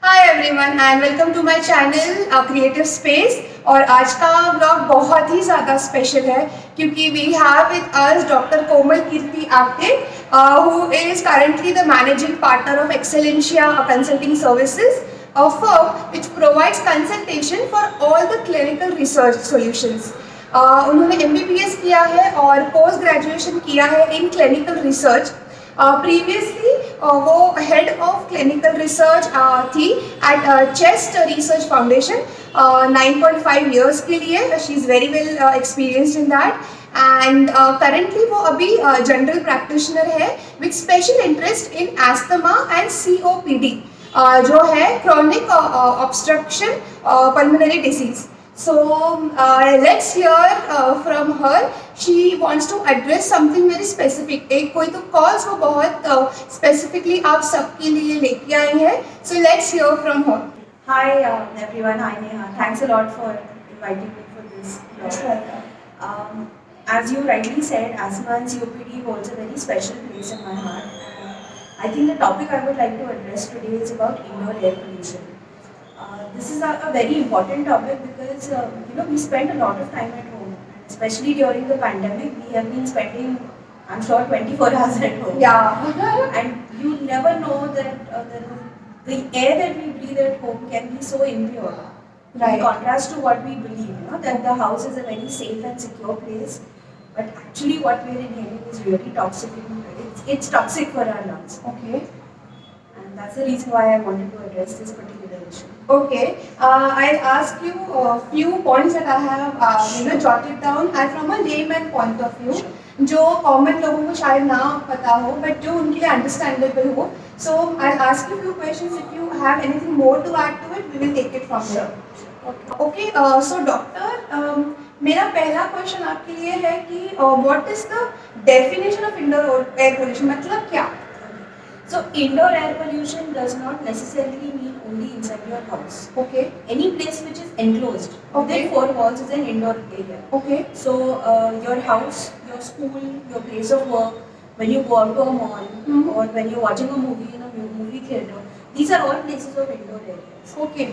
Hi everyone and welcome to my channel creative space. और आज का ब्लॉग बहुत ही ज़्यादा स्पेशल है क्योंकि we have with us doctor Komal Kirti Apte who is currently the managing partner of Excellentia consulting services, a firm which provides consultation for all the clinical research solutions. उन्होंने MBBS किया है और पोस्ट ग्रेजुएशन किया है इन क्लिनिकल रिसर्च। प्रीवियसली वो head of clinical research थी at chest research foundation 9.5 years के लिए। She is very well experienced in that and currently वो अभी जनरल प्रैक्टिशनर है with special interest in asthma and COPD जो है chronic obstruction pulmonary disease. So let's hear from her. She wants to address something very specific. एक कोई तो cause वो बहुत specifically आप सबके लिए लेके आई है. So let's hear from her. Hi everyone, hi Neha. Thanks a lot for inviting me for this blog. As you rightly said, asthma and COPD holds a very special place in my heart. I think the topic I would like to address today is about indoor air pollution. This is a very important topic because we spend a lot of time at home, especially during the pandemic. We have been spending, I'm sure, 24 hours at home. Yeah. And you never know that the air that we breathe at home can be so impure. Right. In contrast to what we believe, that the house is a very safe and secure place, but actually what we are inhaling is really toxic. It's toxic for our lungs. Okay. And that's the reason why I wanted to address this particular issue. Okay, I'll ask you a few points that I have jotted down and from a layman point of view, जो common लोगों को शायद ना पता हो but जो उनके लिए अंडरस्टैंडेबल हो. So I ask you few questions. If you have anything more to add to it we will take it from here. Okay, so doctor, मेरा पहला क्वेश्चन आपके लिए है कि what is the definition of indoor air pollution, मतलब क्या? So indoor air pollution does not necessarily mean only inside your house. Okay. Any place which is enclosed within 4 walls is an indoor area. Okay. So your house, your school, your place of work, when you go out to a mall, or when you're watching a movie in a movie theater, these are all places of indoor areas. Okay.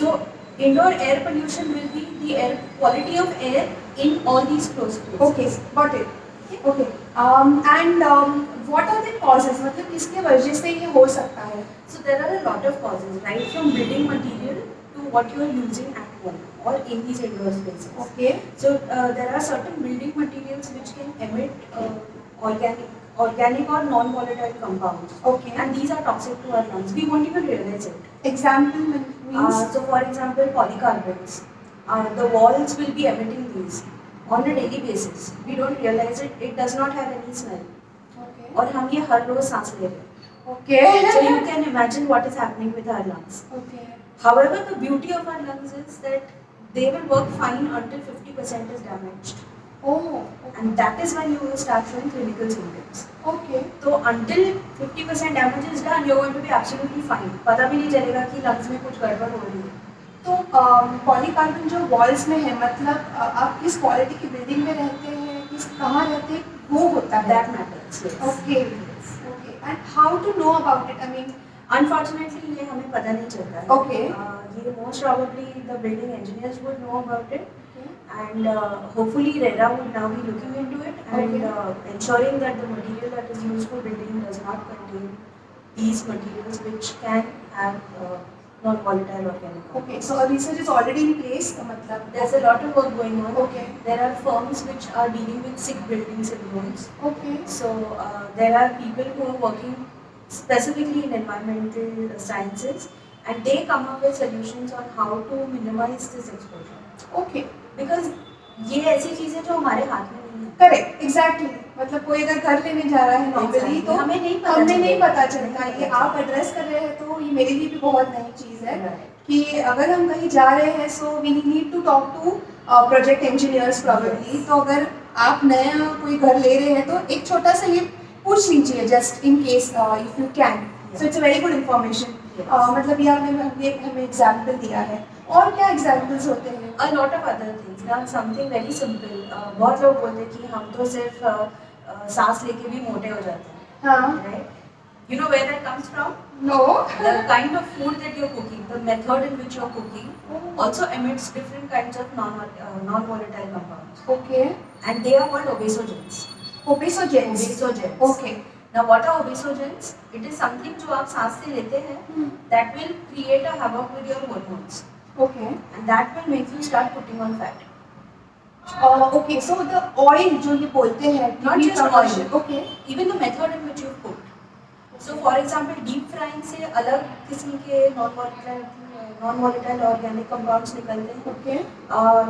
So indoor air pollution will be the air quality of air in all these closed places. Okay, got it. Okay. And what are the causes? मतलब किसके वजह से ये हो सकता है? So there are a lot of causes, right from building material to what you are using at home or in these indoor spaces. Okay. So there are certain building materials which can emit organic or non-volatile compounds. Okay. And these are toxic to our lungs. We won't even realize it. Example means? So for example, polycarbonates. The walls will be emitting these on a daily basis. We don't realize it. It does not have any smell. Okay. और हम ये हर रोज सांस ले रहे हैं. Okay. So you can imagine what is happening with our lungs. Okay. However, the beauty of our lungs is that they will work fine until 50% is damaged. Oh. Okay. And that is when you will start showing clinical symptoms. Okay. So until 50% damage is done, you're going to be absolutely fine. पता भी नहीं चलेगा कि lungs में कुछ गड़बड़ हो रही है. तो पॉलीकार्बन जो वॉल्स में है, मतलब आप किस क्वालिटी की बिल्डिंग में रहते हैं, किस कहाँ रहते हैं, वो होता है. That matters. Yes. Okay. Okay. And how to know about it? I mean, Unfortunately, ये हमें पता नहीं चलता है. Okay. ये most probably the building engineers would know about it. And hopefully RERA would now be looking into it and ensuring that the material that is used for building does not contain these materials which can have non-volatile organic compounds. Okay, so research is already in place. मतलब There's a lot of work going on. Okay. There are firms which are dealing with sick building syndromes. Okay. So there are people who are working specifically in environmental sciences and they come up with solutions on how to minimize this exposure. Okay. Because ये ऐसी चीजें जो हमारे हाथ में नहीं है. Correct, exactly. मतलब कोई अगर घर लेने जा रहा है नॉर्मली तो हमें नहीं पता चलता. ये आप एड्रेस कर रहे हैं तो ये मेरे लिए भी बहुत नई चीज़ है कि अगर हम कहीं जा रहे हैं so we need to talk to project engineers probably. तो अगर आप नया कोई घर ले रहे हैं तो एक छोटा सा ये पूछ लीजिए just in case if you can. So it's a very good information. मतलब ये आपने हमें एग्जाम्पल दिया है. और क्या एग्जाम्पल्स होते हैं? A lot of other things. Now something very simple. बहुत लोग बोलते हैं कि हम तो सिर्फ सांस लेके भी मोटे हो जाते हैं. हाँ. Right? You know where that comes from? No. The kind of food that you're cooking, the method in which you're cooking, Oh. also emits different kinds of non-volatile compounds. Okay. And they are called obesogens. Obesogens. Obesogens. Okay. Now what are obesogens? It is something जो आप सांस से लेते हैं, that will create a havoc with your hormones. Okay. And that will make you start putting on fat. Okay, so the oil जो ये बोलते हैं, Not kidney just promotion. oil. Okay. Even the method in which you cook. So for example, deep frying से अलग किस्म के non-volatile organic compounds निकलते हैं. Okay. और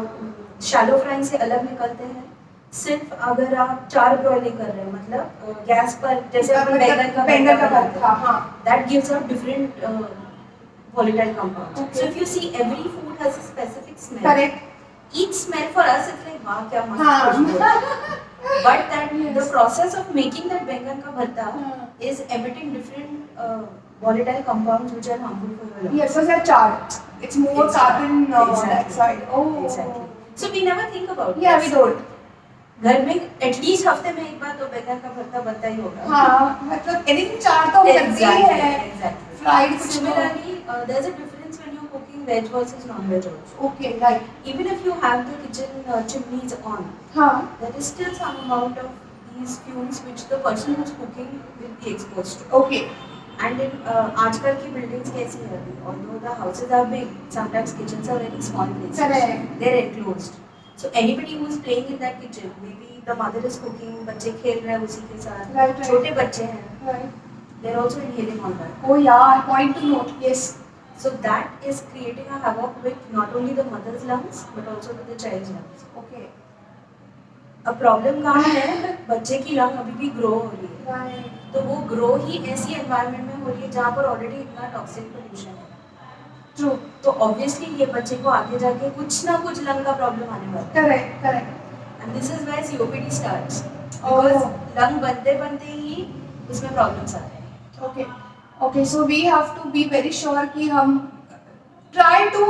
shallow frying से अलग निकलते हैं. सिर्फ अगर आप चार ब्रॉयलिंग कर रहे हैं, मतलब गैस पर जैसे अपन बैंगन का भरता, हाँ. that gives out different volatile compounds. Okay. So if you see, every food has a specific smell. Correct. Each smell for us is like वाह क्या मस्त हाँ. खुशबू है. But that Yes. the process of making that बैंगन का भरता हाँ. is emitting different volatile compounds which are harmful for your lungs. Yes, so that chart. It's more carbon Exactly. dioxide. Oh. Exactly. So we never think about Yeah, this. we don't. घर में at least हफ्ते में एक बार तो बैंगन का भरता बनता ही होगा. हाँ, मतलब anything चार तो बनती ही है. Exactly. Fried कुछ तो. Similarly, there's a difference when you're cooking veg versus non-veg also. Okay, right. Even if you have the kitchen chimneys on, हाँ. there is still some amount of these fumes which the person who's cooking will be exposed to. Okay. And in आजकल की buildings कैसी है अभी? Although the houses are big, sometimes kitchens are very small places. Correct. They're enclosed. So anybody who's playing in that kitchen, maybe the mother is cooking, बच्चे खेल रहे हैं उसी के साथ, Right, right. छोटे बच्चे हैं, Right. they're also inhaling on that. Oh yeah, point to note. Yes. So that is creating a havoc with not only the mother's lungs but also with the child's lungs. Okay. अब problem कहाँ है? बच्चे की lung अभी भी grow हो रही है. Right. तो वो ग्रो ही ऐसी एनवायरनमेंट में हो रही है जहाँ पर ऑलरेडी इतना टॉक्सिक पोल्यूशन है. True. तो ऑब्वियसली ये बच्चे को आगे जाके कुछ ना कुछ लंग का प्रॉब्लम आने वाला है. Correct. Correct. And this is where COPD starts. Oh. Because lung बनते बनते ही उसमें प्रॉब्लम्स आते हैं. Okay. Okay. So we have to be very sure कि हम try to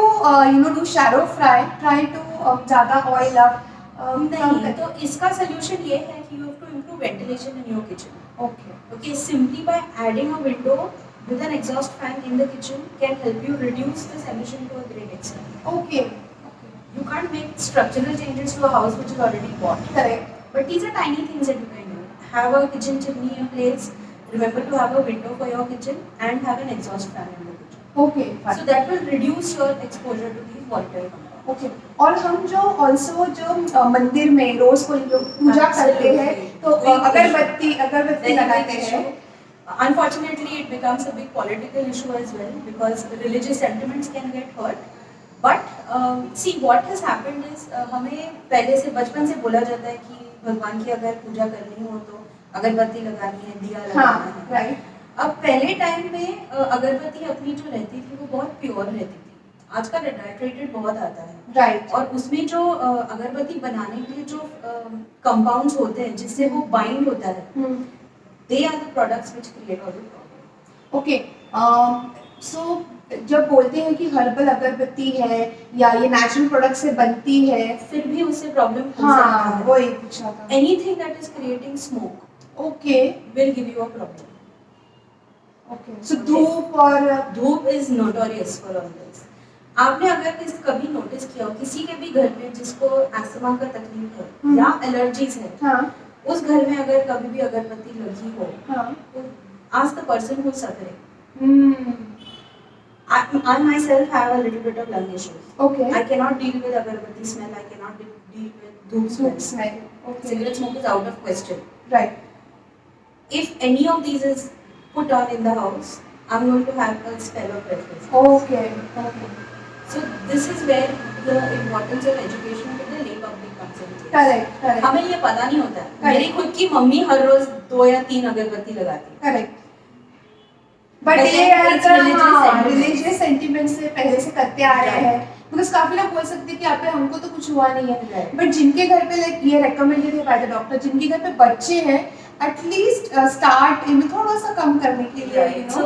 do shallow fry. Try to ज़्यादा oil up. नहीं, तो इसका सोल्यूशन ये है कि you have to improve ventilation in your kitchen. Okay. Okay, simply by adding a window with an exhaust fan in the kitchen can help you reduce this emission to a great extent. Okay. You can't make structural changes to a house which is already bought. Correct. But these are tiny things that you can do. Have a kitchen chimney in place. Remember to have a window for your kitchen and have an exhaust fan in the kitchen. Okay. Fine. So that will reduce your exposure to these volatile compounds. Okay. और हम जो also जो मंदिर में रोज को लोग पूजा करते हैं तो अगरबत्ती लगाते हैं. Unfortunately, it becomes a big political issue as well because religious sentiments can get hurt. But see, what has happened is हमें पहले से बचपन से बोला जाता है कि भगवान की अगर पूजा करनी हो तो अगरबत्ती लगानी है, दिया लगाना है. राइट. अब पहले टाइम में अगरबत्ती अपनी जो रहती थी वो बहुत प्योर रहती थी. आजकल एडल्ट्रेटेड बहुत आता है. राइट. और उसमें जो अगरबत्ती बनाने के लिए जो कंपाउंड्स होते हैं जिससे वो बाइंड होता है, they are the products which create all the problem. Okay. So जब बोलते हैं कि हर्बल अगरबत्ती है या ये नेचुरल प्रोडक्ट से बनती है, फिर भी उससे प्रॉब्लम हो सकता हाँ है. वो एक पूछा था. Anything that is creating smoke okay. Will give you a problem. Okay. So धूप और धूप is notorious for all this. आपने अगर कभी नोटिस किया हो किसी के भी घर में जिसको अस्थमा का तकलीफ है या एलर्जीज है, हाँ उस घर में अगर कभी भी अगरबत्ती लगी हो, हाँ. तो ask the person who's suffering. I myself have a little bit of lung issues. Okay. I cannot deal with agarbatti smell. I cannot deal with dhoop smell. Smell. Okay. Cigarette smoke is out of question. Right. If any of these is put on in the house, I'm going to have a spell of breathlessness. Okay. Okay. So this is where the importance of education to the lay public comes in. Correct. Correct. हमें ये पता नहीं होता है. Correct. मेरी खुद की mummy हर रोज 2 या 3 अगरबत्ती लगाती है. Correct. बट But ये then it's religious religious sentiment से पहले से करते आ रहे हैं. बिकॉज काफी लोग बोल सकते हैं कि आप पे हमको तो कुछ हुआ नहीं है. Right. बट जिनके घर पे लाइक ये रेकमेंडेड है बाय द डॉक्टर, जिनके घर पे बच्चे हैं, एटलीस्ट स्टार्ट इनमें थोड़ा सा कम करने के लिए. Right. So,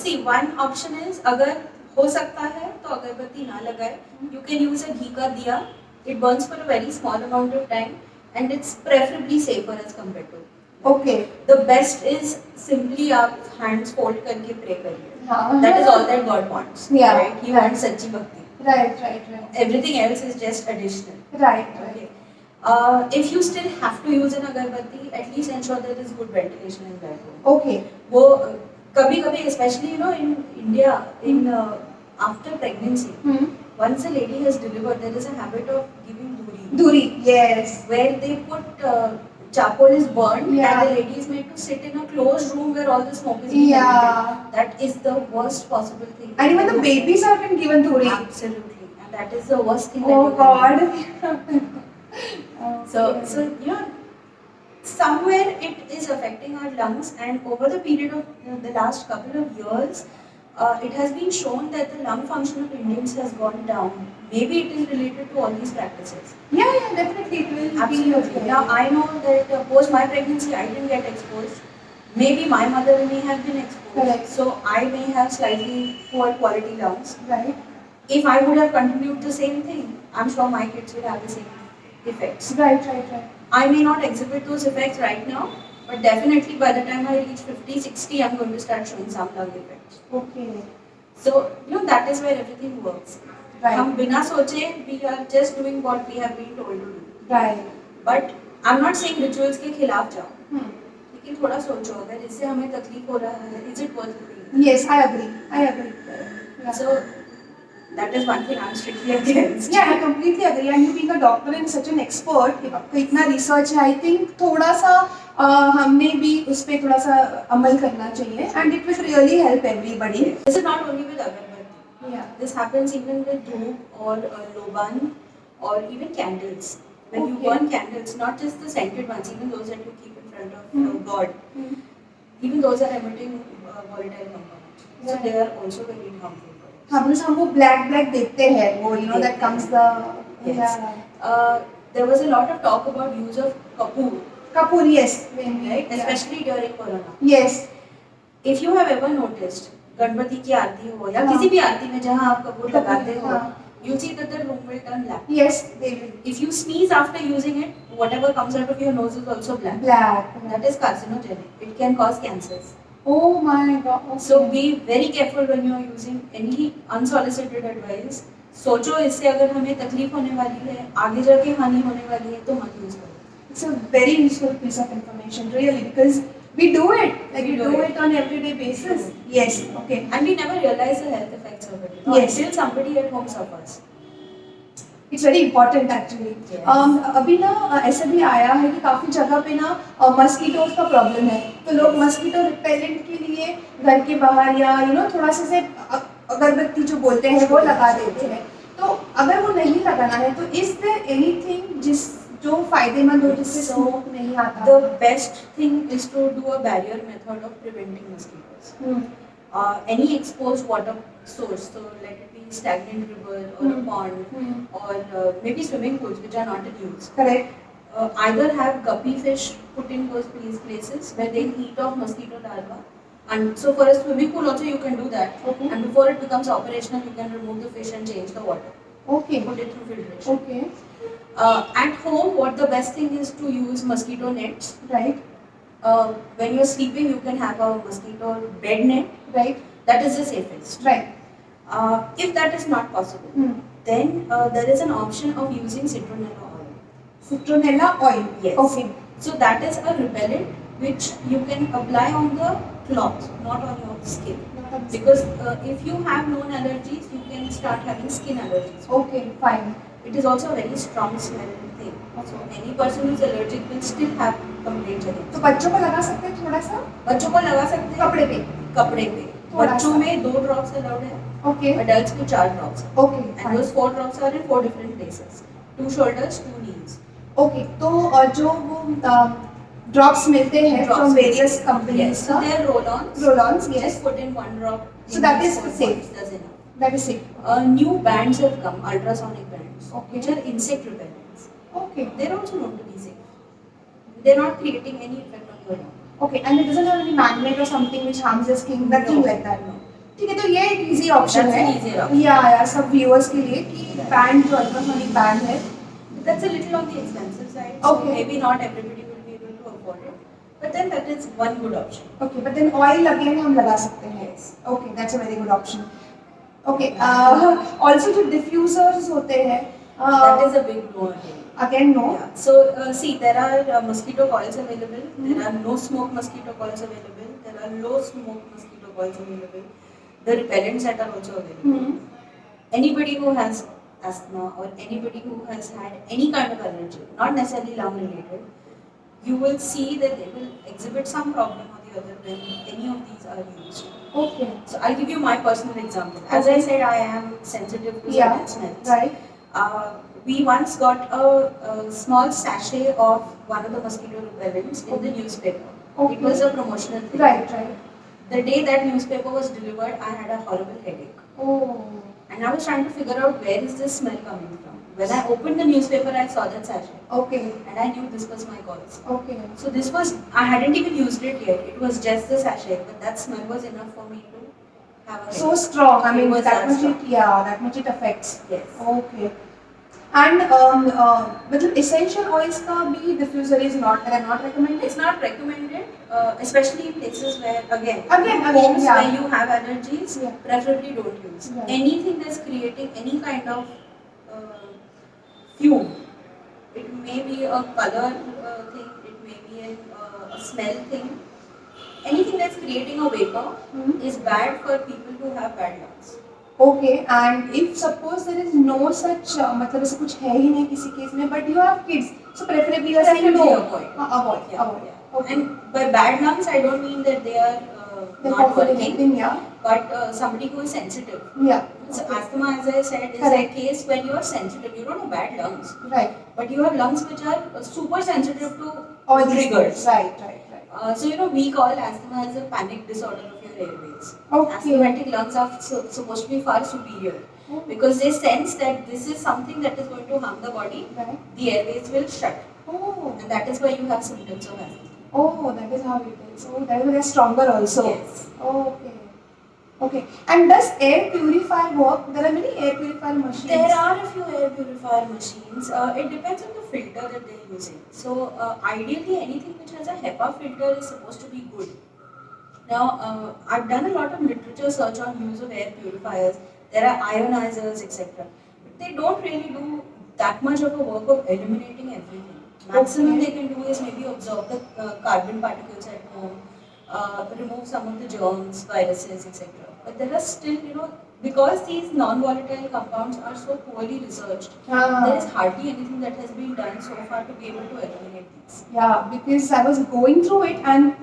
see, one option is अगर हो सकता है तो अगरबत्ती ना लगाए. You can use a घी का दिया. It burns for a very small amount of time and it's preferably safer as compared to Okay. The best is simply आप hands fold करके pray करिए. हाँ. That is all that God wants. Yeah. Right? He Right. wants सच्ची भक्ति. Right, right, right. Everything else is just additional. Right, right. Okay. If you still have to use an agarbatti, at least ensure there is good ventilation in that room. Okay. वो कभी कभी especially in India after pregnancy, once a lady has delivered, there is a habit of giving duri. Duri, yes. Where they put charcoal is burned Yeah. and the lady is made to sit in a closed room where all the smoke is being emitted. That is the worst possible thing. And even the babies have been given duri. Absolutely, and that is the worst thing. Oh that you can do. God. So somewhere it is affecting our lungs, and over the period of the last couple of years, it has been shown that the lung function of Indians has gone down. Maybe it is related to all these practices. Yeah, definitely it will. Absolutely. Be okay. Now I know that post my pregnancy I didn't get exposed. Maybe my mother may have been exposed. Correct. So I may have slightly poor quality lungs. Right. If I would have continued the same thing, I'm sure my kids will have the same effects. Right. I may not exhibit those effects right now, but definitely by the time I reach 50, 60, I'm going to start showing some lung effects. Okay. So, that is where everything works. Right. हम बिना सोचे, we are just doing what we have been told to do. Right. But I'm not saying rituals के खिलाफ जाओ. लेकिन थोड़ा सोचो, अगर इससे हमें तकलीफ हो रहा है, is it worth it? Yes, I agree. Yeah. So that is one thing I'm strictly against. Yeah, I completely agree. And you being a doctor and such an expert, आपको इतना research है, I think थोड़ा सा हमने भी उस पे थोड़ा सा अमल करना चाहिए, and it will really help everybody. This is not only with agarbatti. Yeah. This happens even with dhoop or loban or even candles. When you burn candles, not just the scented ones, even those that you keep in front of God, even those are emitting volatile compounds. So they are also very harmful for us. हाँ, because हम वो black देखते हैं, वो that comes the Yes. There was a lot of talk about use of kapoor. Kapoor, yes. Right? Especially during Corona. Yes. If you have ever noticed, Ganpati की आरती हो या किसी भी आरती में जहाँ आप कपूर लगाते हो, you see that the room will turn black. Yes, they will. If you sneeze after using it, whatever comes out of your nose is also black. Black. That is carcinogenic. It can cause cancers. Oh my God. Okay. So be very careful when you are using any unsolicited advice. सोचो इससे अगर हमें तकलीफ होने वाली है, आगे जाके हानि होने वाली है, तो मत यूज करो. It's a very useful piece of information, really, because we do it. Like we do it on everyday basis. Yes. Okay. And we never realize the health effects of it. Yes. Until somebody at home suffers. It's very important actually. Yes. अभी ना ऐसा भी आया है कि काफ़ी जगह पे ना मस्कीटोज का प्रॉब्लम है, तो लोग मस्कीटो रिपेलेंट के लिए घर के बाहर या थोड़ा सा से अगरबत्ती जो बोलते हैं वो लगा देते हैं. तो अगर वो नहीं लगाना है तो इज देयर एनीथिंग जो फायदेमंद हो जिससे स्मोक नहीं आता? The best thing is to do a barrier method of preventing mosquitoes. Any exposed water source, so let it be stagnant river or a pond or maybe swimming pools which are not in use. Correct. Either have guppy fish put in those places where they eat off mosquito larvae. And so for a swimming pool also you can do that. Okay. And before it becomes operational, you can remove the fish and change the water. Okay. Put it through filtration. Okay. At home, what the best thing is to use mosquito nets. Right. When you're sleeping, you can have a mosquito bed net. Right. That is the safest. Right. If that is not possible, then there is an option of using citronella oil. Citronella oil. Yes. Okay. So that is a repellent which you can apply on the cloth, not on your skin. Because if you have known allergies, you can start having skin allergies. Okay, fine. It is also a very strong smelling thing. So any person who is allergic will still have complaints against. तो बच्चों को लगा सकते हैं थोड़ा सा? बच्चों को लगा सकते हैं कपड़े पे? कपड़े पे. बच्चों में 2 drops allowed है. Okay. Adults में 4 drops. Okay. And those 4 drops are in 4 different places. 2 shoulders, 2 knees. Okay. तो जो वो drops मिलते हैं from various companies. Yes. So they are roll-ons. Roll-ons, yes. Just put in 1 drop. So that is safe. That's enough. That is safe. New bands have come, ultrasonic bands, Okay. which are insect repellents. Okay. They're also known to be safe. They're not creating any effect on your lung. Okay. And it doesn't have any magnet or something which harms the skin, nothing like that. No. ठीक है, तो ये एक easy option That's है. an easier option. या सब viewers के लिए कि band जो ultrasonic band है. That's a little on the expensive side. Okay. So maybe not everybody will be able to afford it. But then that is one good option. Okay, but then oil again हम लगा सकते हैं. Yes. Okay, that's a very good option. Okay, also जो diffusers होते हैं, That is a big no again. again no. Yeah. So see, there are mosquito coils available. There are no smoke mosquito coils available. There are low smoke mosquito coils available. The repellents that are also available. Hmm. Anybody who has asthma or anybody who has had any kind of allergy, not necessarily lung related, you will see that they will exhibit some problem or the other when any of these are used. Okay. So I'll give you my personal example. As I said, I am sensitive to Yeah. certain smells. Right. We once got a small sachet of one of the mosquito repellents in the newspaper. Okay. It was a promotional thing. Right. Right. The day that newspaper was delivered, I had a horrible headache. Oh. And I was trying to figure out where is this smell coming from. When I opened the newspaper, I saw that sachet. Okay. And I knew this was my cause. Okay. So this was, I hadn't even used it yet. It was just the sachet, but that smell was enough for me to have a So headache. strong. I It mean, was that that much strong. it, yeah, that much it affects. Yes. Okay. And मतलब essential oils का भी diffuser is not, they are not recommended. It's not recommended, especially in places where, again, Again, homes yeah. where you have allergies, Yeah. preferably don't use. Yeah. Anything that's creating any kind of fume. It may be a color thing, it may be a smell thing. Anything that's creating a vapor Mhm. is bad for people who have bad lungs. Okay, and if suppose there is no such मतलब ऐसा कुछ है ही नहीं किसी case में, but you have kids, so preferably you are saying no. Preferably avoid. Avoid. Yeah, Avoid. yeah. Okay. And by bad lungs, I don't mean that they are They're not performing working, anything, yeah. but somebody who is sensitive. Yeah. So Okay. asthma, as I said, is Correct. a case when you are sensitive. You don't have bad lungs, Right. but you have lungs which are super sensitive to All these triggers. things. Right. Right. Right. So we call asthma as a panic disorder of your airways. Okay. Asthmatic lungs are supposed to be far superior Oh. because they sense that this is something that is going to harm the body. Right. The airways will shut, Oh. and that is why you have symptoms of asthma. Oh, that is how it is. Oh, that is they're stronger also. Yes. Okay. Okay. And does air purifier work? There are many air purifier machines. There are a few air purifier machines. It depends on the filter that they are using. So ideally, anything which has a HEPA filter is supposed to be good. Now, I've done a lot of literature search on use of air purifiers. There are ionizers, etc. But they don't really do that much of a work of eliminating everything. Maximum Okay. they can do is maybe absorb the carbon particles at home, remove some of the germs, viruses, etc. But there are still, because these non-volatile compounds are so poorly researched, there is hardly anything that has been done so far to be able to eliminate these. Yeah, because I was going through it and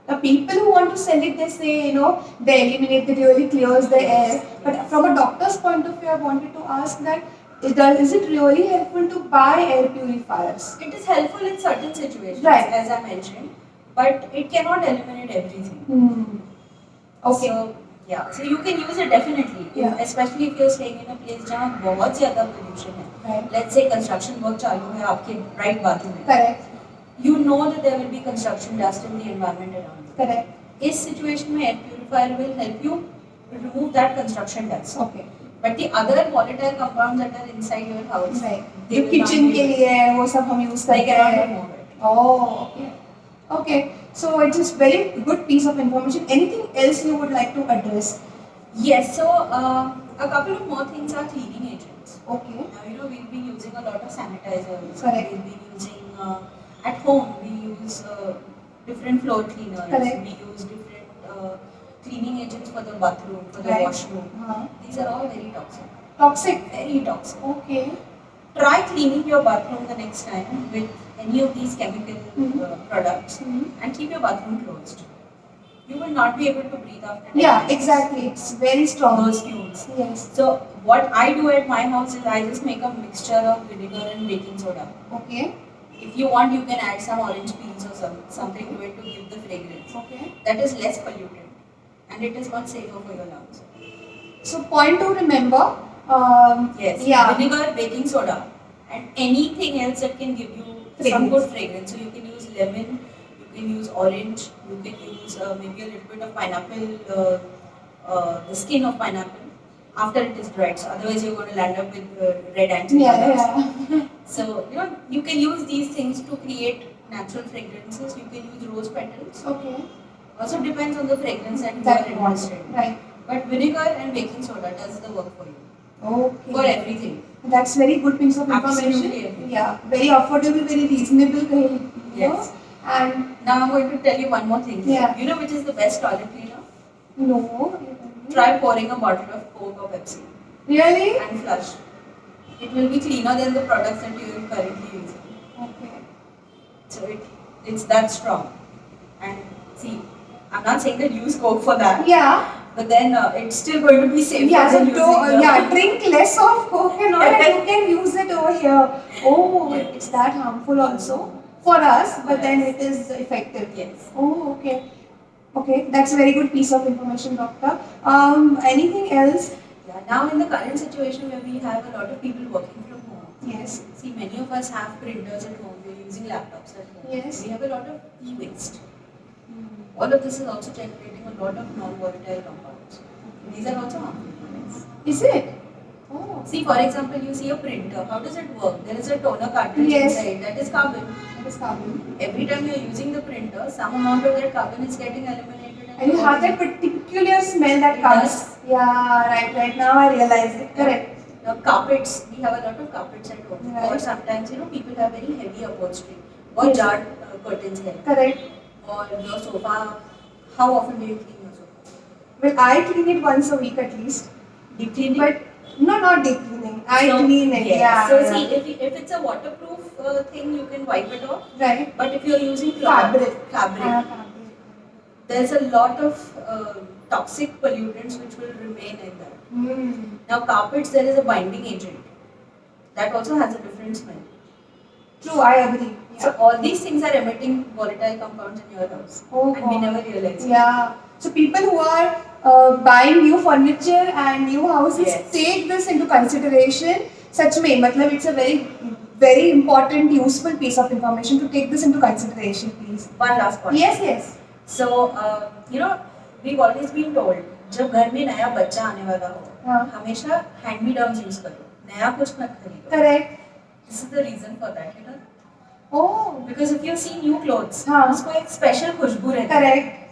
the people who want to sell it, they say, they eliminate, it really clears the air. But from a doctor's point of view, I wanted to ask that, is it really helpful to buy air purifiers? It is helpful in certain situations, Right. as I mentioned, but it cannot eliminate everything. Hmm. Okay. So, yeah, so you can use it definitely, Yeah. especially if you're staying in a place जहाँ बहुत ज़्यादा pollution है. Right. Let's say construction work चालू है आपके right bathroom में. Correct. You know that there will be construction dust in the environment around you. Correct. इस situation में air purifier will help you remove that construction dust. Okay. But the other volatile compounds that are inside your house, Right. they जो will not kitchen be के able- लिए है, वो सब हम use they करते cannot हैं. remove it. Oh, okay. Okay. So it's just very good piece of information. Anything else you would like to address? Yes, so a couple of more things are cleaning agents. Okay. Now, we've been using a lot of sanitizers. Correct. We've been using, at home, we use different floor cleaners. Correct. We use different cleaning agents for the bathroom, for the Right. washroom. These are all very toxic. Toxic. Very toxic. Okay. Try cleaning your bathroom the next time with any of these chemical products and keep your bathroom closed. You will not be able to breathe after 10 Yeah, minutes. exactly. It's very strong. Those fumes. Yes. So what I do at my house is I just make a mixture of vinegar and baking soda. Okay. If you want, you can add some orange peels or something to it to give the fragrance. Okay. That is less polluted and it is much safer for your lungs. So point to remember. Yes. Yeah. Vinegar, baking soda, and anything else that can give you some Fragrance. good fragrance. So you can use lemon, you can use orange, you can use maybe a little bit of pineapple, the skin of pineapple after it is dried. So otherwise you're going to land up with red ants. in your lungs. Yeah. So you can use these things to create natural fragrances. You can use rose petals. Okay. Also depends on the fragrance that you That are one. interested in. Right. But vinegar and baking soda does the work for you. Okay. For everything. That's very good piece of information. Absolutely everything. Yeah. Very affordable, very reasonable. Yes. And Now I'm going to tell you one more thing. Yeah. You know which is the best toilet cleaner? no. Try pouring a bottle of Coke or Pepsi Really? and flush. It will be cleaner than the products that you are currently using. Okay. So it's that strong. And see, I'm not saying that use Coke for that, Yeah. but then it's still going to be safer Yeah. So than using the drink less of Coke and all, and you can use it over here. Oh, Yes. it's that harmful also for us, but then Yes. it is effective. Yes. Oh, okay. Okay, that's a very good piece of information, doctor. Anything else? Yeah, now in the current situation where we have a lot of people working from home, Yes. see, many of us have printers at home, we're using laptops at home. Yes. We have a lot of e-waste. All of this is also generating a lot of non-volatile compounds. These are also harmful. Is it? Oh. See, for example, you see a printer. How does it work? There is a toner cartridge Yes. inside. That is carbon. That is carbon. Every time you are using the printer, some amount of that carbon is getting eliminated. And you have that particular smell that It comes. does. Yeah, right. Now I realize it. Correct. Now, carpets. We have a lot of carpets at home. Right. Or sometimes, people have very heavy upholstery. Or Yes. jarred curtains here. Correct. Or your sofa. How often do you clean your sofa? Well, I clean it once a week at least. Deep cleaning? But no, not deep cleaning. I So, clean it. yes. Yeah. So yeah. see, if it's a waterproof thing, you can wipe it off. Right. But if you're using cloth, Fabric. fabric, there's a lot of toxic pollutants which will remain in that. Mm. Now, carpets, there is a binding agent that also has a different smell. True, I agree. Yeah. So all these things are emitting volatile compounds in your house, Oh, and we God. never realize it. Yeah. So people who are buying new furniture and new houses, Yes. take this into consideration. Such में मतलब it's a very important, useful piece of information to take this into consideration, please. One last point. Yes. So we've always been told, जब घर में नया बच्चा आने वाला हो, हाँ. हमेशा hand me downs use करो, नया कुछ मत खरीदो. Correct. This is the reason for that, Oh. Because if you see new clothes, हाँ. उसको एक special खुशबू रहती है.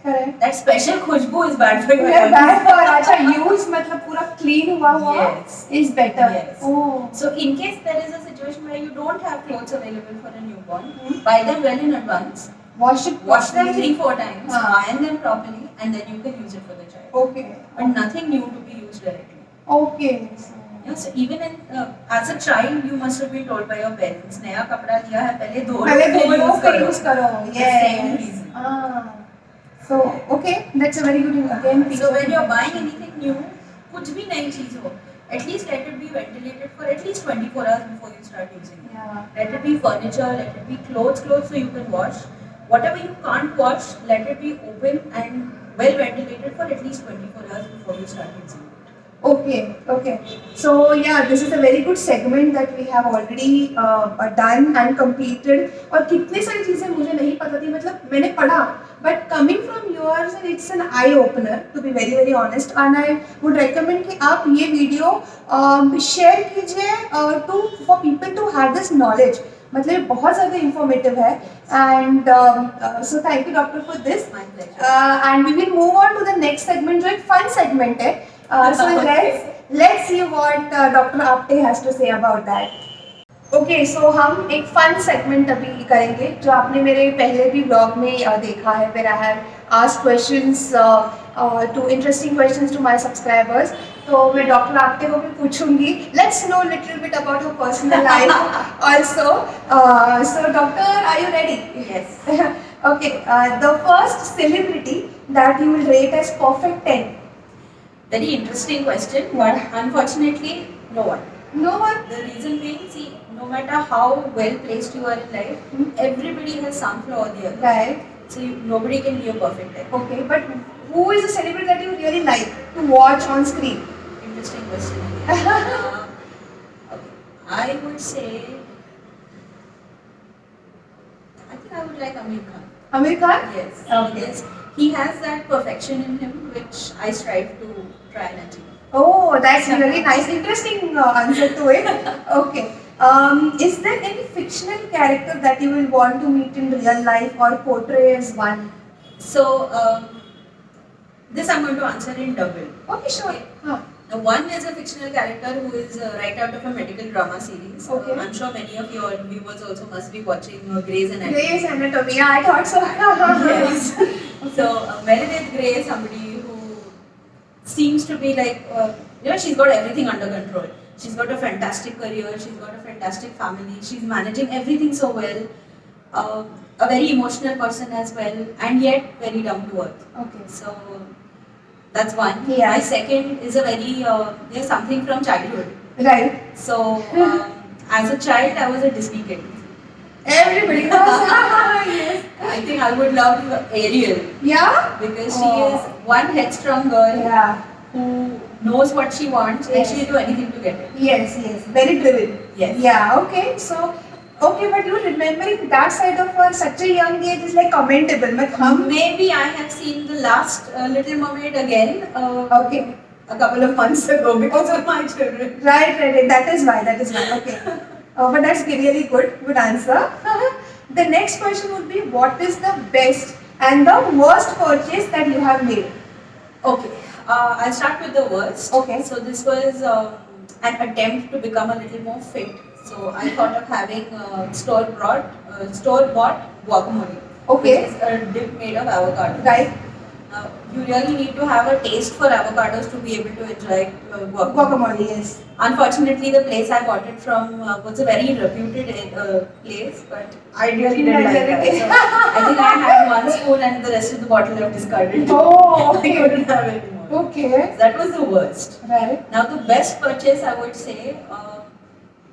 Correct. That special Khushboo is bad for your Yeah, health. bad for अच्छा use मतलब पूरा clean हुआ Yes. is better. Yes. Oh. So in case there is a situation where you don't have clothes available for a newborn, Hmm. buy them well in advance. Wash it. Wash them properly. 3-4 times, हाँ. iron them properly, and then you can use it for the child. Okay. But nothing new to be used directly. Okay. So even as a child, you must have been told by your parents, नया कपड़ा लिया है पहले धो पहले लो, फिर धो फिर करो. use करो. The same Yes. reason. So okay, that's a very good again. piece So of when you're buying information. anything new, कुछ भी नई चीज हो, at least let it be ventilated for at least 24 hours before you start using it. Yeah. Let it be furniture, let it be clothes so you can wash. Whatever you can't wash, let it be open and well ventilated for at least 24 hours before you start using it. Okay. So yeah, this is a very good segment that we have already done and completed. और कितनी सारी चीजें मुझे नहीं पता थी, मतलब मैंने पढ़ा, but coming from yours, it's an eye opener to be very honest. And I would recommend कि आप ये video share कीजिए for people to have this knowledge. मतलब ये बहुत ज़्यादा informative है. And so thank you doctor for this. My pleasure. And we will move on to the next segment, जो एक fun segment है. So let's see what Dr. Apte has to say about that. Okay, so हम एक fun segment अभी करेंगे जो आपने मेरे पहले भी vlog में देखा है, where I have asked questions to interesting questions to my subscribers. तो मैं डॉक्टर आपटे को भी पूछूंगी. Let's know little bit about her personal life also. So doctor, are you ready? Yes. Okay. The first celebrity that you will rate as perfect 10. Very interesting question, but unfortunately, no one. No one. The reason being, see, no matter how well placed you are in life, everybody has some flaw or the other. Right. So nobody can be a perfect 10. Okay, but who is a celebrity that you really like to watch on screen? Interesting question. Okay. I would say, I think I would like Amir Khan. Amir Khan? Yes. Okay. Because he has that perfection in him which I strive to try and achieve. Oh, that's really nice. Interesting answer to it. Okay. Is there any fictional character that you will want to meet in real life or portray as one? So, this I'm going to answer in double. Okay, sure. Okay. Huh. Now, one is a fictional character who is right out of a medical drama series. Okay. I'm sure many of your viewers also must be watching Grey's Anatomy. Grey's Anatomy. Yeah, I thought so. Yes. So, Meredith Grey is somebody who seems to be like, she's got everything under control. She's got a fantastic career, she's got a fantastic family, she's managing everything so well. A very emotional person as well, and yet very down to earth. Okay. So, that's one. Yeah. My second is a very, there's something from childhood. Right. So, as a child, I was a Disney kid. Everybody knows. Yes. I think I would love Ariel Yeah? because she Oh. is one headstrong girl Yeah. who knows what she wants and Yes. she'll do anything to get it. Yes, yes. Very driven. Yes. Yeah, okay. So, okay, but you remembering that side of her such a young age is like commendable. But Maybe I have seen the last Little Mermaid again okay. a couple of months ago because of my children. Right. That is why. Okay. But that's really good. Good answer. The next question would be, what is the best and the worst purchase that you have made? Okay, I'll start with the worst. Okay. So this was an attempt to become a little more fit. So I thought of having store-bought guacamole. Okay. Which is a dip made of avocado. Right. Now, you really need to have a taste for avocados to be able to enjoy guacamole. Guacamole, yes. Unfortunately, the place I bought it from was a very reputed place, but I really didn't like it. So I think I had one spoon and the rest of the bottle I've discarded. Oh, I okay. couldn't have it anymore. Okay. That was the worst. Right. Now, the best purchase I would say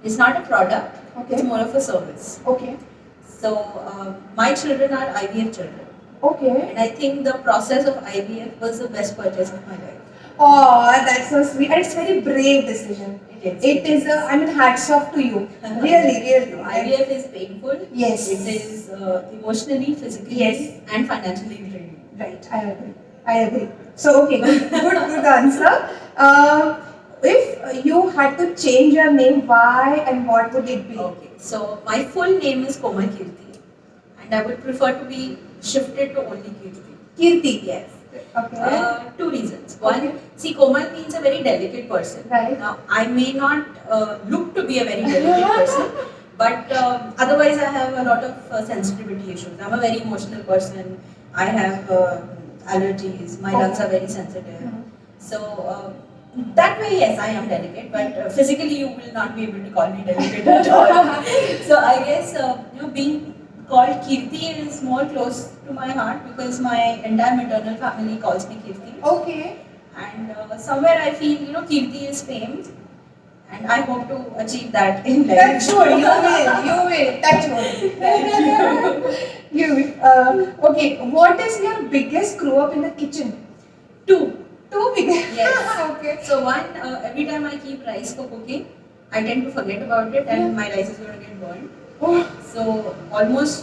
is not a product, Okay. it's more of a service. Okay. So, my children are IVF children. Okay. And I think the process of IVF was the best purchase of my life. Oh, that's so sweet. And it's very brave decision. It is hats off to you. Really. IVF is painful. Yes. It is emotionally, physically, Yes. and financially draining. Right, I agree. So, okay, good answer. If you had to change your name, why and what would it be? Okay, so my full name is Komal Kirti, and I would prefer to be shifted to only Kirti. Kirti. Yes. Okay. Two reasons. One, Okay. see, Komal means a very delicate person. Right. Now, I may not look to be a very delicate person, but otherwise, I have a lot of sensitivity issues. I'm a very emotional person. I have allergies. My lungs are very sensitive. Mhm. So, that way, yes, I am delicate, but physically, you will not be able to call me delicate at all. So, I guess, being called Kirti is more close to my heart because my entire maternal family calls me Kirti. Okay. And somewhere I feel, Kirti is fame, and I hope to achieve that in life. Touch wood, you will. Touch wood. You will. Okay, what is your biggest screw up in the kitchen? Two biggest? Yes. Okay. So one, every time I keep rice for cooking, I tend to forget about it and my rice is going to get burned. Oh, So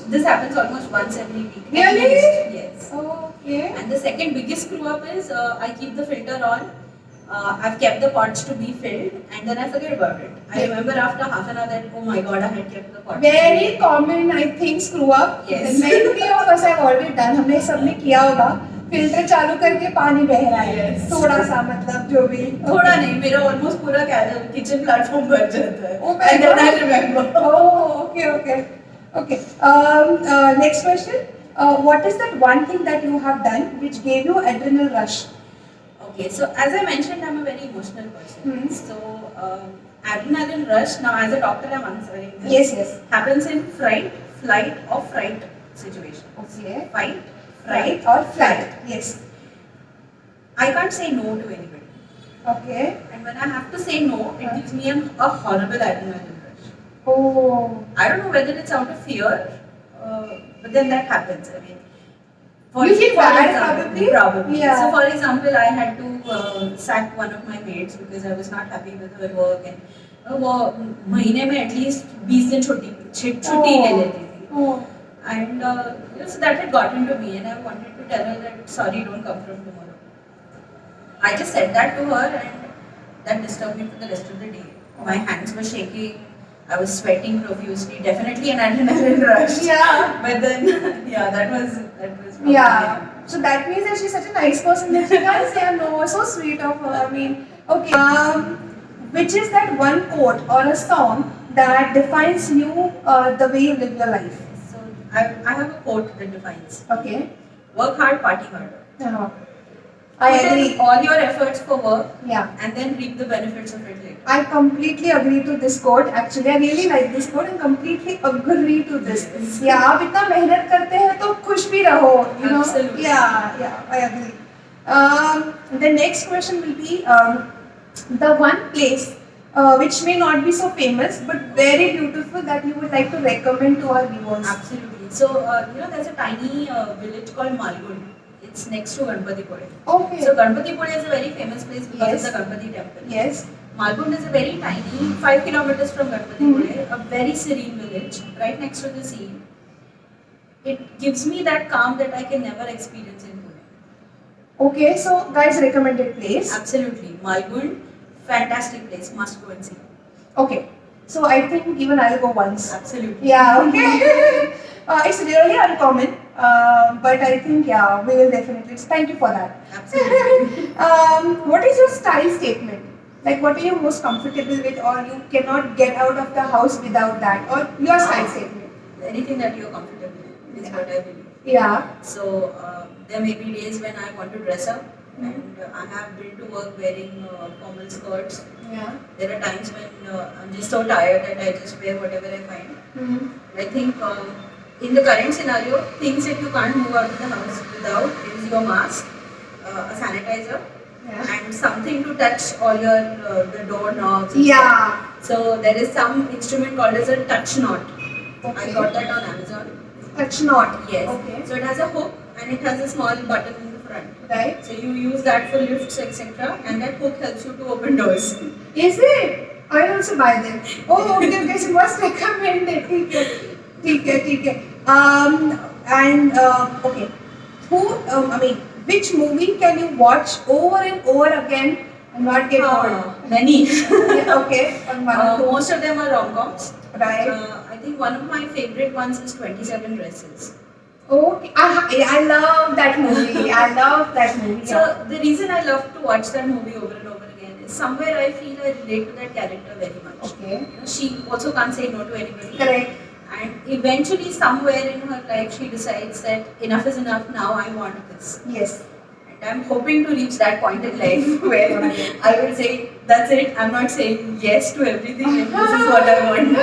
this happens almost once every week. at Really? least. Yes. okay. And the second biggest screw up is I keep the filter on. I've kept the pots to be filled and then I forget about it. I remember after half an hour that, oh my god, I had kept the pots. Very common, I think, screw up. Yes. Many of us have already done. हमने सबने किया होगा. Filter चालू करके पानी बह रहा है. Yes. थोड़ा सा मतलब जो भी. थोड़ा नहीं, मेरा ऑलमोस्ट पूरा किचन प्लेटफॉर्म भर जाता है. Oh my And then God. I remember. Oh, okay. Next question. What is that one thing that you have done which gave you adrenal rush? Okay, so as I mentioned, I'm a very emotional person. Hmm. So, adrenaline rush, now as a doctor, I'm answering this. Yes. Happens in flight or fright situation. Okay. Fight, Right fright, or flight? Yes. I can't say no to anybody. Okay. And when I have to say no, it gives me a horrible adrenaline rush. Oh. I don't know whether it's out of fear, but then that happens. I mean, You feel bad, example, probably? Yeah. So, for example, I had to sack one of my maids because I was not happy with her work, and वो महीने में at least 20 दिन छुट्टी ले लेती थी. Oh. And so that had gotten to me, and I wanted to tell her that sorry, don't come from tomorrow. I just said that to her, and that disturbed me for the rest of the day. My hands were shaking. I was sweating profusely. Definitely an adrenaline rush. Yeah. But then, yeah, that was probably Yeah. So that means that she's such a nice person that she can't say a no. So sweet of her. I mean, okay. Which is that one quote or a song that defines you, the way you live your life? So I have a quote that defines: Okay. work hard, party harder. Uh-huh. I Put in agree. all your efforts for work, Yeah. and then reap the benefits of it later. I completely agree to this quote. Actually, I really like this quote and completely agree to this. Yes. Yeah, आप इतना मेहनत करते हैं तो खुश भी रहो. You know. Absolutely. Yeah, I agree. The next question will be the one place which may not be so famous but very beautiful that you would like to recommend to our viewers. Absolutely. So there's a tiny village called Malgund. It's next to Ganpatipure. Okay. So Ganpatipure is a very famous place because Yes. of the Ganpati temple. Yes. Malgund is a very tiny, 5 kilometers from Ganpatipure, a very serene village right next to the sea. It gives me that calm that I can never experience in Pune. Okay. So guys, recommended place. Absolutely. Malgund, fantastic place, must go and see. Okay. So I think even I'll go once. Absolutely. Yeah, okay. It's really uncommon, but I think, yeah, we will definitely. Thank you for that. Absolutely. What is your style statement? Like, what are you most comfortable with, or you cannot get out of the house without that, or your style statement? Anything that you're comfortable with is what I believe. Yeah. So there may be days when I want to dress up, and I have been to work wearing formal skirts. Yeah. There are times when I'm just so tired that I just wear whatever I find. Mm-hmm. I think in the current scenario, things that you can't move out of the house without is your mask, a sanitizer, Yeah. and something to touch all your the door knobs. and Yeah. stuff. So there is some instrument called as a touch knot. I Okay. got that on Amazon. Touch not. Yes. Okay. So it has a hook and it has a small button in the front. Right. So you use that for lifts, etc. And that hook helps you to open doors. Is it? I'll also buy them. Oh, okay, so you must recommend it. ठीक है. And okay. Which movie can you watch over and over again and not get bored? Many. Yeah, okay. And one or two. Most of them are rom-coms. Right. I think one of my favorite ones is 27 Dresses. Okay. I love that movie. I love that movie. So the reason I love to watch that movie over and over again is somewhere I feel I relate to that character very much. Okay. She also can't say no to anybody. Correct. And eventually somewhere in her life she decides that enough is enough, now I want this. Yes. And I'm hoping to reach that point in life where I will say, that's it, I'm not saying yes to everything and this is what I want.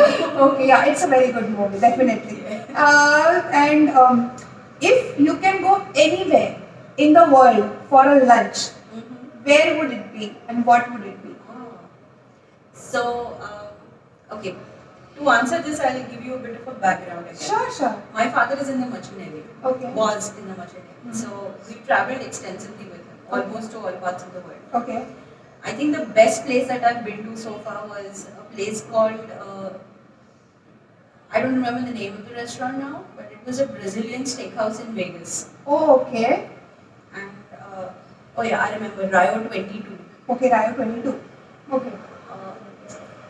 Okay, yeah, it's a very good movie, definitely. And if you can go anywhere in the world for a lunch, where would it be and what would it be? So, okay, to answer this, I'll give you a bit of a background again. Sure. My father is in the Merchant Navy. Okay. Was in the Merchant Navy. So, we traveled extensively with him, almost to all parts of the world. Okay. I think the best place that I've been to so far was a place called, I don't remember the name of the restaurant now, but it was a Brazilian steakhouse in Vegas. Oh, okay. And, oh yeah, I remember, Rio 22. Okay, Rio 22. Okay.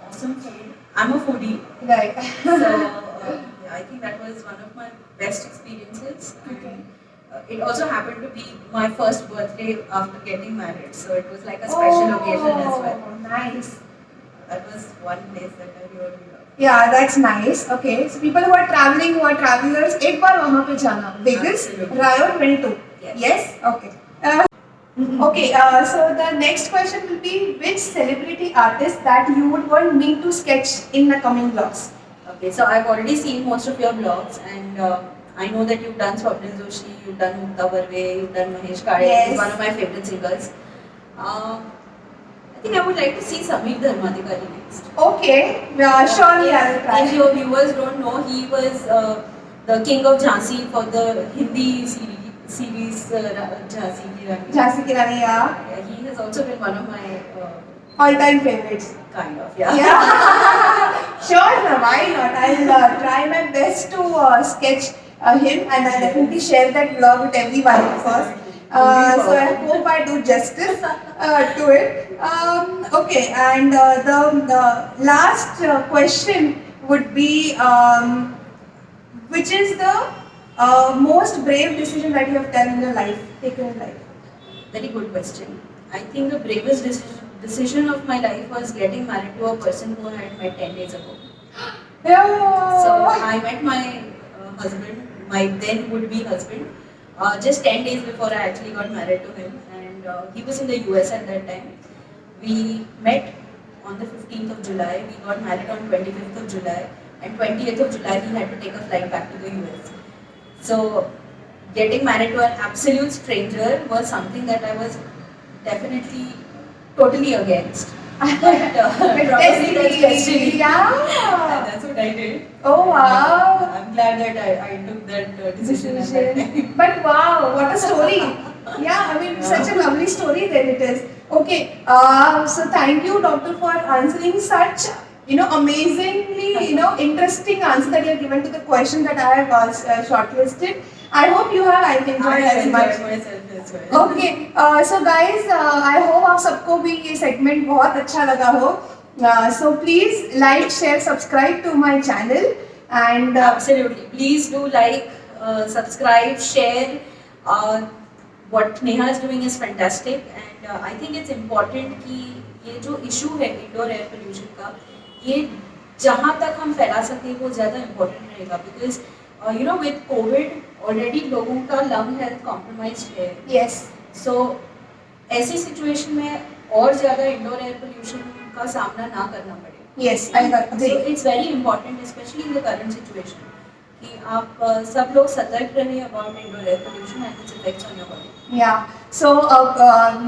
Awesome food. I'm a foodie. Right. So, yeah, I think that was one of my best experiences. Okay. And, it also happened to be my first birthday after getting married, so it was like a special occasion as well. Oh, nice. That was one place that I really loved. Yeah, that's nice. Okay, so people who are traveling, who are travelers, एक बार वहाँ पे जाना. Vegas, Absolutely. Rio 22. Yes. Yes? Okay. Okay, so the next question will be which celebrity artist that you would want me to sketch in the coming vlogs? Okay, so I've already seen most of your vlogs, and I know that you've done Swapnil Joshi, you've done Mukta Barve, you've done Mahesh Kale, Yes. who's one of my favorite singers. I think I would like to see Sameer Dharmadhikari next. Okay, surely I will If try. your viewers don't know, he was the king of Jhansi for the Hindi series Jhansi Ki Rani. Jhansi Ki Rani, yeah. Yeah, he has also been one of my All-time favorites. kind of, yeah. Yeah. Sure, no, why not? I'll try my best to sketch him and I'll definitely share that vlog with everyone first. So I hope I do justice to it. Okay, and the last question would be which is the most brave decision that you have taken in life? Very good question. I think the bravest decision of my life was getting married to a person who I had met 10 days ago. Yeah. So I met my husband, my then would-be husband, just 10 days before I actually got married to him. And he was in the US at that time. We met on the 15th of July. We got married on 25th of July. And 20th of July, he had to take a flight back to the US. So getting married to an absolute stranger was something that I was definitely totally against. But probably that's destiny. Yeah. That's what I did. Oh wow. I'm glad that I took that decision at that time. But wow, what a story. Yeah, I mean, such a lovely story then it is. Okay, so thank you, doctor, for answering such, amazingly, interesting answer that you have given to the question that I have shortlisted. I hope you have enjoyed as much. Myself as well. Okay, so guys, I hope आप सबको भी ये segment बहुत अच्छा लगा हो. So please like, share, subscribe to my channel and Absolutely. Please do like, subscribe, share. What Neha is doing is fantastic, and I think it's important कि ये जो issue है indoor air pollution का, ये जहाँ तक हम फैला सकें वो ज़्यादा important रहेगा, because with COVID already लोगों का lung health compromised है. yes. So ऐसी situation में और ज़्यादा indoor air pollution का सामना ना करना पड़े. Yes, I agree. So it's very important, especially in the current situation, कि आप सब लोग सतर्क रहें about indoor air pollution and its effects on your body. या सो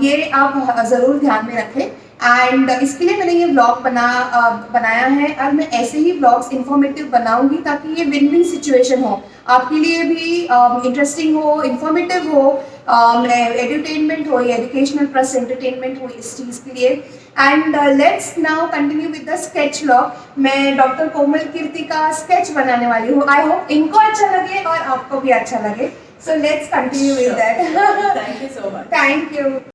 ये आप ज़रूर ध्यान में रखें एंड इसके लिए मैंने ये ब्लॉग बनाया है और मैं ऐसे ही ब्लॉग्स इंफॉर्मेटिव बनाऊंगी ताकि ये विन विन सिचुएशन हो, आपके लिए भी इंटरेस्टिंग हो, इंफॉर्मेटिव हो, एडुटेनमेंट हो, एजुकेशनल प्लस एंटरटेनमेंट हो इस चीज़ के लिए. And let's now continue with the sketch blog. मैं डॉक्टर कोमल कीर्ति का स्केच बनाने वाली हूँ. आई होप इनको अच्छा लगे और आपको भी अच्छा लगे. So let's continue with that. Thank you so much. Thank you.